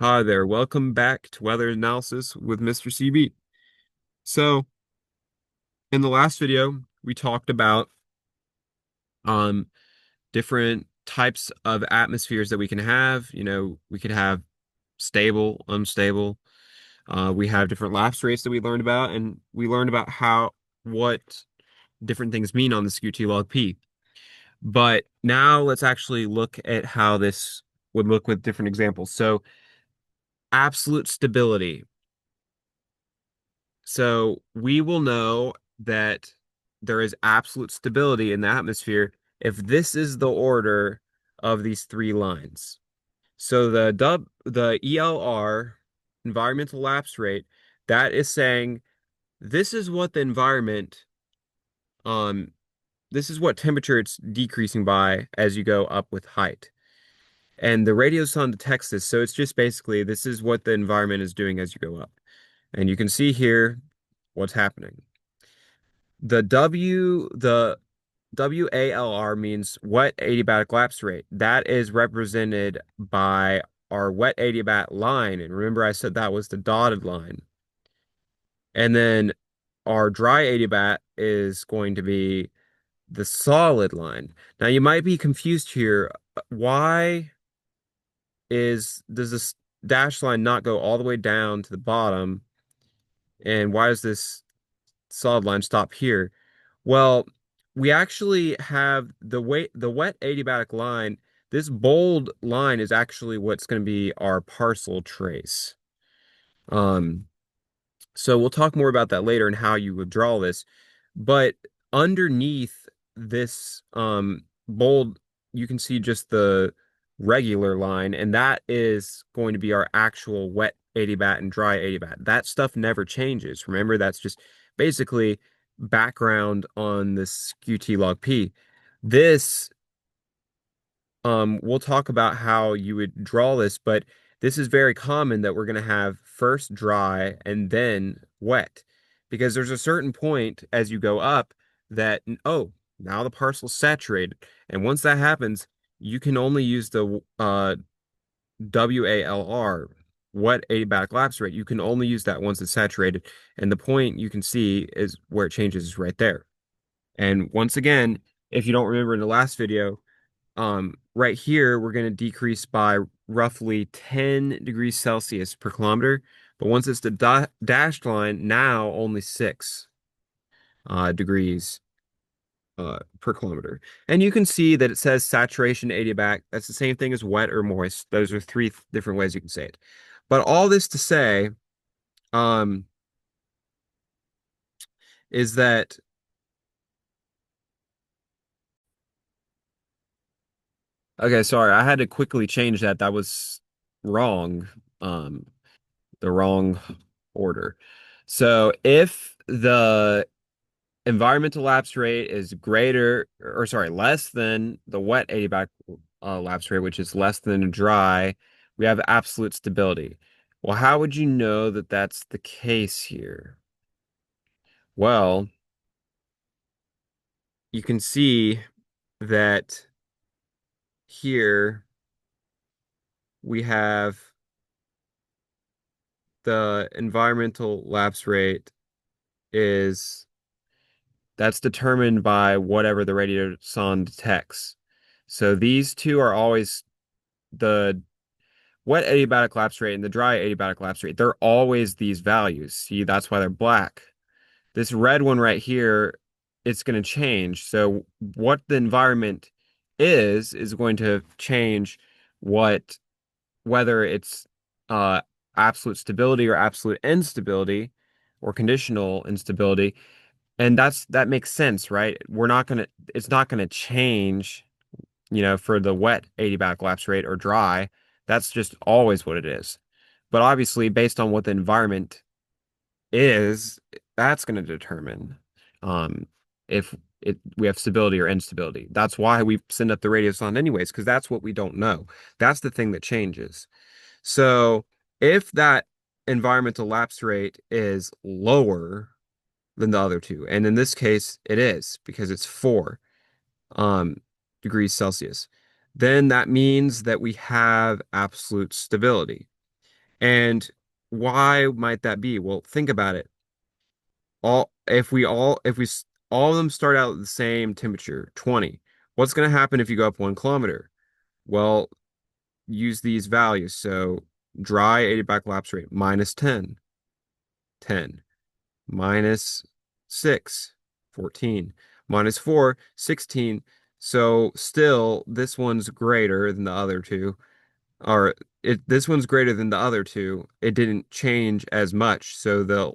Hi there, welcome back to Weather Analysis with Mr. CB. So, in the last video, we talked about um different types of atmospheres that we can have. We could have stable, unstable. We have different lapse rates that we learned about, and we learned about what different things mean on the QT log P. But now let's actually look at how this would look with different examples. So, absolute stability. So we will know that there is absolute stability in the atmosphere if this is the order of these three lines. So the ELR, environmental lapse rate, that is saying this is what the environment, um, this is what temperature it's decreasing by as you go up with height. And the radiosonde detects this, so it's just basically this is what the environment is doing as you go up. And you can see here what's happening. The WALR means wet adiabatic lapse rate. That is represented by our wet adiabat line. And remember, I said that was the dotted line. And then our dry adiabat is going to be the solid line. Now, you might be confused here. Why does this dashed line not go all the way down to the bottom? And why does this solid line stop here? Well, we actually have the wet adiabatic line. This bold line is actually what's going to be our parcel trace. Um, so we'll talk more about that later and how you would draw this. But underneath this bold, you can see just the regular line, and that is going to be our actual wet adiabat and dry adiabat. That stuff never changes. Remember, that's just basically background on this QT log P. This we'll talk about how you would draw this, but this is very common that we're going to have first dry and then wet because there's a certain point as you go up that, oh, now the parcel's saturated. And once that happens, you can only use the WALR, wet adiabatic lapse rate. You can only use that once it's saturated. And the point you can see is where it changes is right there. And once again, if you don't remember in the last video, right here, we're going to decrease by roughly 10 degrees Celsius per kilometer. But once it's the dashed line, now only 6 degrees per kilometer. And you can see that it says saturation adiabatic. That's the same thing as wet or moist. Those are three different ways you can say it. But all this to say, um, is that, okay, sorry, I had to quickly change that. That was wrong. Um, the wrong order. So if the environmental lapse rate is greater, or sorry, less than the wet adiabatic lapse rate, which is less than dry, we have absolute stability. Well, how would you know that that's the case here? Well, you can see that here we have the environmental lapse rate is that's determined by whatever the radiosonde detects. So these two are always the wet adiabatic lapse rate and the dry adiabatic lapse rate. They're always these values. See, that's why they're black. This red one right here, it's going to change. So what the environment is going to change what whether it's uh absolute stability or absolute instability or conditional instability. And that makes sense, right? It's not gonna change, for the wet adiabatic lapse rate or dry. That's just always what it is. But obviously, based on what the environment is, that's gonna determine um if we have stability or instability. That's why we send up the radiosonde anyways, because that's what we don't know. That's the thing that changes. So if that environmental lapse rate is lower than the other two. And in this case, it is because it's 4 um, degrees Celsius. Then that means that we have absolute stability. And why might that be? Well, think about it. All of them start out at the same temperature, 20. What's going to happen if you go up 1 kilometer? Well, use these values. So dry adiabatic lapse rate minus 10, 10, minus 6, 14, minus 4, 16. So still, this one's greater than the other two. Or this one's greater than the other two. It didn't change as much. So the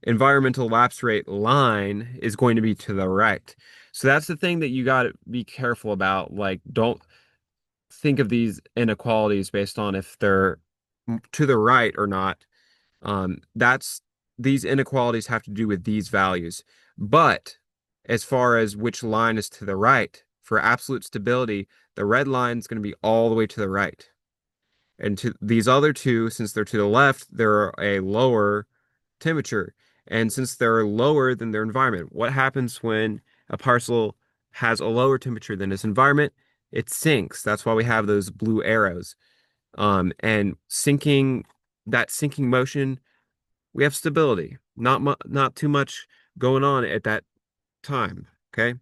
environmental lapse rate line is going to be to the right. So that's the thing that you got to be careful about. Like, don't think of these inequalities based on if they're to the right or not. That's these inequalities have to do with these values. But as far as which line is to the right, for absolute stability, the red line is going to be all the way to the right. And to these other two, since they're to the left, they're a lower temperature. And since they're lower than their environment, what happens when a parcel has a lower temperature than its environment? It sinks. That's why we have those blue arrows. And sinking, that sinking motion, we have stability. Not too much going on at that time. Okay.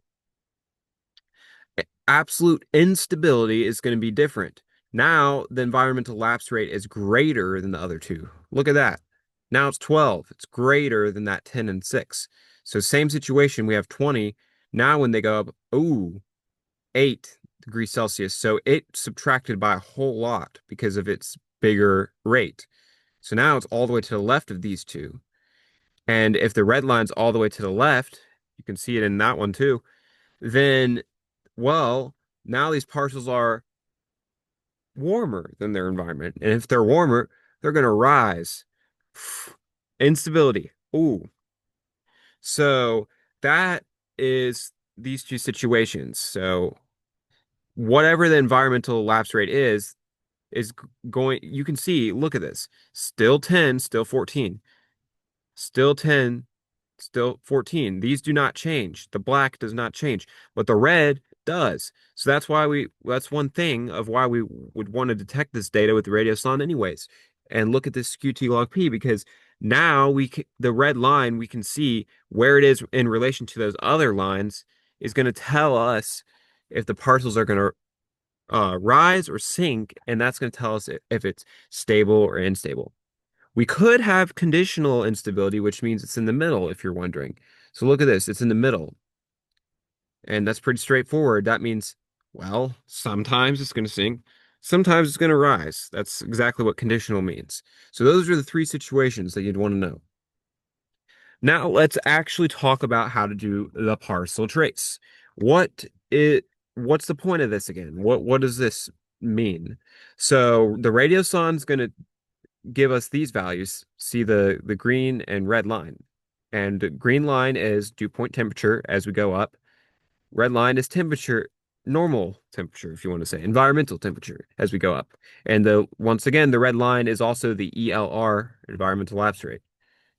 Absolute instability is going to be different. Now the environmental lapse rate is greater than the other two. Look at that. Now it's 12. It's greater than that 10 and 6. So same situation, we have 20. Now when they go up, ooh, 8 degrees Celsius. So it subtracted by a whole lot because of its bigger rate. So now it's all the way to the left of these two. And if the red line's all the way to the left, you can see it in that one too, then, well, now these parcels are warmer than their environment. And if they're warmer, they're going to rise. Instability. Ooh. So that is these two situations. So whatever the environmental lapse rate is going, you can see, look at this. Still 10, still 14. Still 10, still 14. These do not change. The black does not change, but the red does. So that's one thing of why we would want to detect this data with the radiosonde anyways. And look at this QT log P because now the red line, we can see where it is in relation to those other lines is going to tell us if the parcels are going to rise or sink, and that's going to tell us if it's stable or unstable. We could have conditional instability, which means it's in the middle, if you're wondering. So look at this, it's in the middle. And that's pretty straightforward. That means, well, sometimes it's going to sink, sometimes it's going to rise. That's exactly what conditional means. So those are the three situations that you'd want to know. Now let's actually talk about how to do the parcel trace. What it what's the point of this again? What does this mean? So the radiosonde is going to give us these values. See the green and red line. And the green line is dew point temperature as we go up. Red line is temperature, normal temperature, if you want to say, environmental temperature as we go up. And the once again, the red line is also the ELR, environmental lapse rate.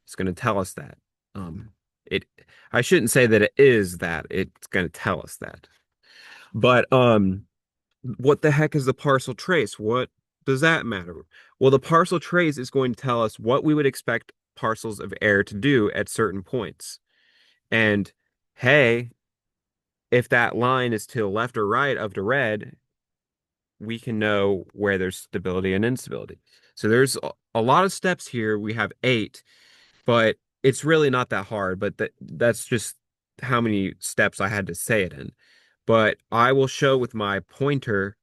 It's going to tell us that. Um, it I shouldn't say that it is that. It's going to tell us that. But what the heck is the parcel trace? What does that matter? Well, the parcel trace is going to tell us what we would expect parcels of air to do at certain points. And hey, if that line is to the left or right of the red, we can know where there's stability and instability. So there's a lot of steps here. We have 8, but it's really not that hard, but that's just how many steps I had to say it in. But I will show with my pointer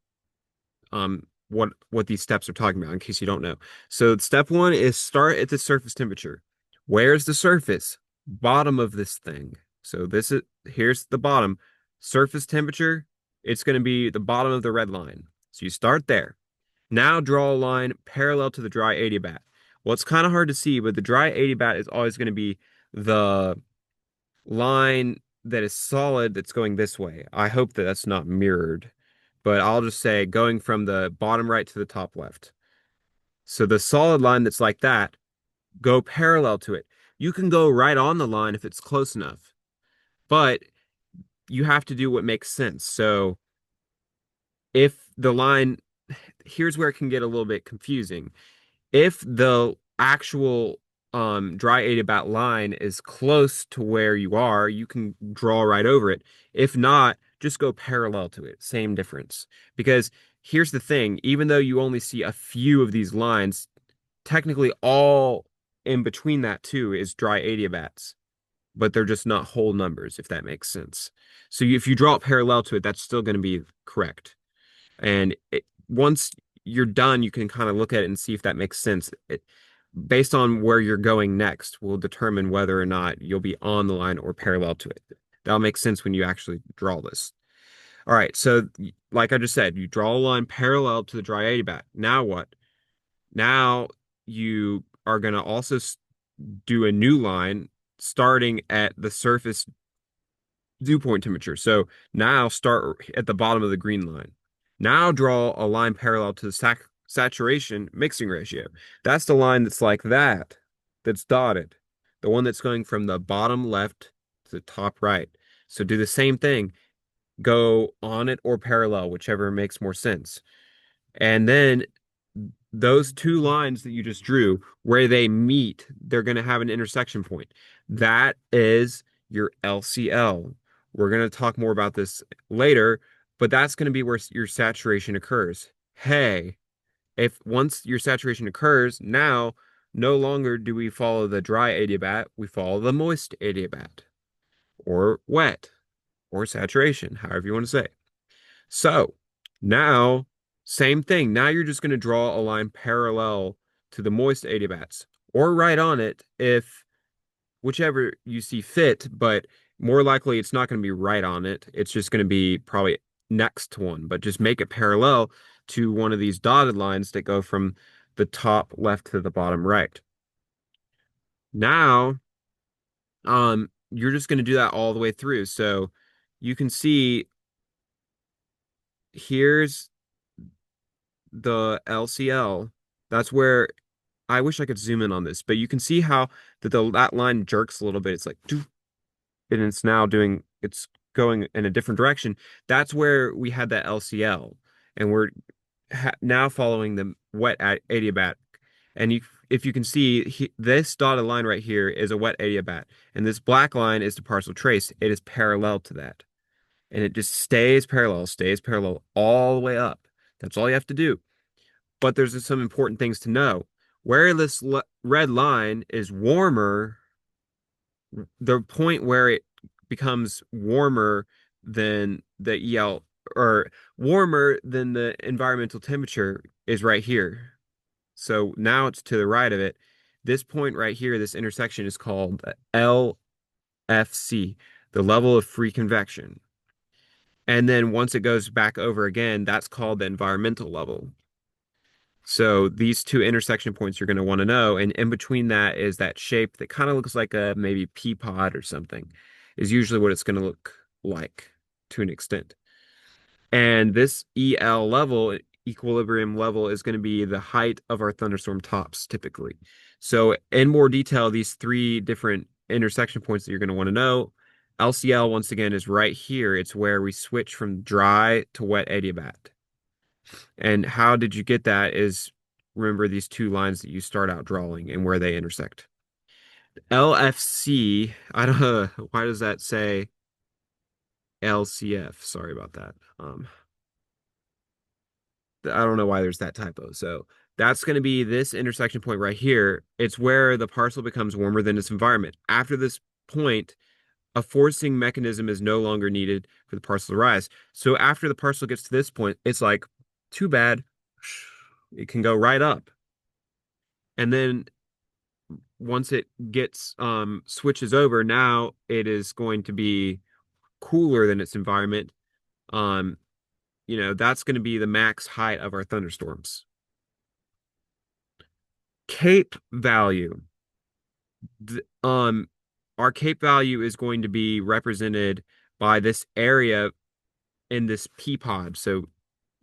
what these steps are talking about in case you don't know. So step 1 is start at the surface temperature. Where's the surface? Bottom of this thing. So here's the bottom. Surface temperature, it's going to be the bottom of the red line. So you start there. Now draw a line parallel to the dry adiabat. Well, it's kind of hard to see, but the dry adiabat is always going to be the line that is solid that's going this way. I hope that that's not mirrored, but I'll just say going from the bottom right to the top left. So the solid line that's like that, go parallel to it. You can go right on the line if it's close enough, but you have to do what makes sense. So if the line, here's where it can get a little bit confusing. if the actual dry adiabat line is close to where you are, you can draw right over it. If not, just go parallel to it. Same difference. Because here's the thing, even though you only see a few of these lines, technically all in between that too is dry adiabats, but they're just not whole numbers, if that makes sense. So if you draw it parallel to it, that's still going to be correct. And once you're done, you can kind of look at it and see if that makes sense. Based on where you're going next, will determine whether or not you'll be on the line or parallel to it. That'll make sense when you actually draw this. All right, so like I just said, you draw a line parallel to the dry adiabat. Now what? Now you are going to also do a new line starting at the surface dew point temperature. So now start at the bottom of the green line. Now draw a line parallel to the saturation mixing ratio. That's the line that's like that, that's dotted. The one that's going from the bottom left to the top right. So do the same thing. Go on it or parallel, whichever makes more sense. And then those two lines that you just drew, where they meet, they're going to have an intersection point. That is your LCL. We're going to talk more about this later, but that's going to be where your saturation occurs. Hey, if once your saturation occurs, now no longer do we follow the dry adiabat, we follow the moist adiabat, or wet, or saturation, however you want to say. So now, same thing. Now you're just going to draw a line parallel to the moist adiabats or right on it if whichever you see fit, but more likely it's not going to be right on it. It's just going to be probably next to one, but just make it parallel to one of these dotted lines that go from the top left to the bottom right. Now, you're just going to do that all the way through. So you can see here's the LCL. That's where I wish I could zoom in on this, but you can see how that line jerks a little bit. It's like, and it's going in a different direction. That's where we had that LCL, and we're now following the wet adiabat. And if you can see, this dotted line right here is a wet adiabat, and this black line is the partial trace. It is parallel to that, and it just stays parallel all the way up. That's all you have to do. But there's some important things to know. Where this red line is warmer, the point where it becomes warmer than the EL or warmer than the environmental temperature is right here. So now it's to the right of it. This point right here, this intersection is called LFC, the level of free convection. And then once it goes back over again, that's called the environmental level. So these two intersection points you're going to want to know, and in between that is that shape that kind of looks like a maybe pea pod or something, is usually what it's going to look like to an extent. And this EL level, equilibrium level, is going to be the height of our thunderstorm tops typically. So in more detail, these three different intersection points that you're going to want to know. LCL, once again, is right here. It's where we switch from dry to wet adiabat. And how did you get that is remember these two lines that you start out drawing and where they intersect. LFC, I don't know, why does that say LCF? Sorry about that. I don't know why there's that typo. So that's going to be this intersection point right here. It's where the parcel becomes warmer than its environment. After this point, a forcing mechanism is no longer needed for the parcel to rise. So after the parcel gets to this point, it's like, too bad. It can go right up. And then once it gets switches over, now it is going to be cooler than its environment. Um, that's going to be the max height of our thunderstorms. Cape value. Our cape value is going to be represented by this area in this pea pod. So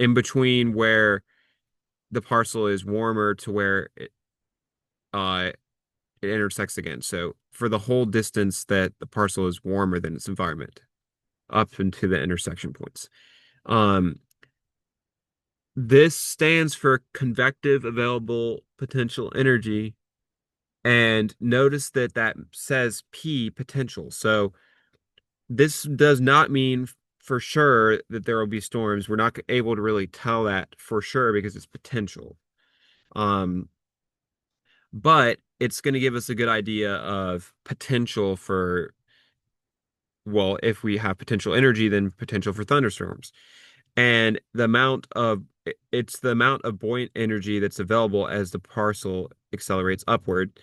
in between where the parcel is warmer to where it intersects again. So for the whole distance that the parcel is warmer than its environment, up into the intersection points. Um, This stands for convective available potential energy. And notice that that says P potential. So this does not mean for sure that there will be storms. We're not able to really tell that for sure because it's potential. Um, but it's going to give us a good idea of potential for, well, if we have potential energy, then potential for thunderstorms. And it's the amount of buoyant energy that's available as the parcel accelerates upward.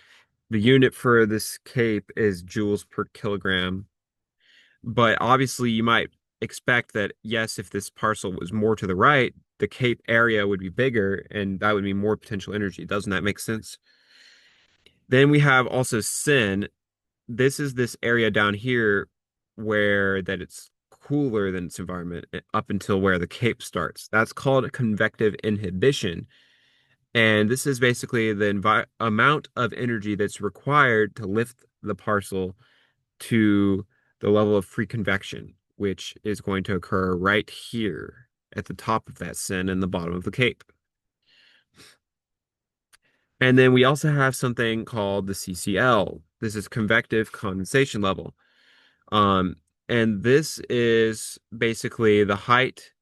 The unit for this cape is joules per kilogram. But obviously, you might expect that, yes, if this parcel was more to the right, the cape area would be bigger and that would mean more potential energy. Doesn't that make sense? Then we have also sin. This is this area down here where that it's cooler than its environment up until where the cape starts. That's called convective inhibition. And this is basically the amount of energy that's required to lift the parcel to the level of free convection, which is going to occur right here at the top of that sin and the bottom of the cape. And then we also have something called the CCL. This is convective condensation level. Um, and this is basically the height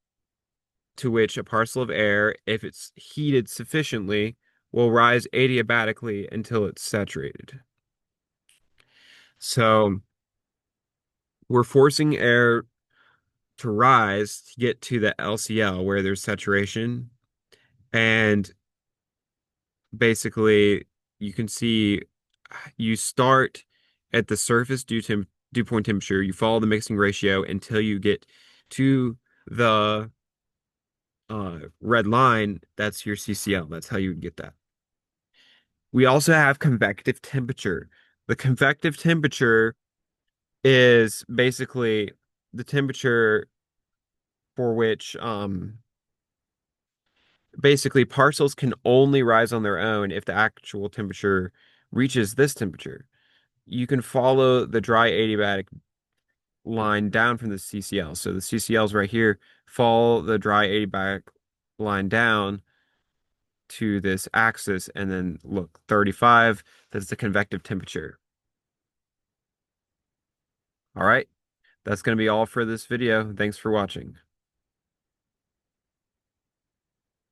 to which a parcel of air, if it's heated sufficiently, will rise adiabatically until it's saturated. So we're forcing air to rise to get to the LCL where there's saturation. And basically, you can see you start at the surface dew point temperature. You follow the mixing ratio until you get to the red line. That's your CCL. That's how you would get that. We also have convective temperature. The convective temperature is basically the temperature for which basically parcels can only rise on their own if the actual temperature reaches this temperature. You can follow the dry adiabatic line down from the CCL. So the CCL is right here. Follow the dry adiabatic line down to this axis and then look, 35, that's the convective temperature. All right, that's going to be all for this video. Thanks for watching.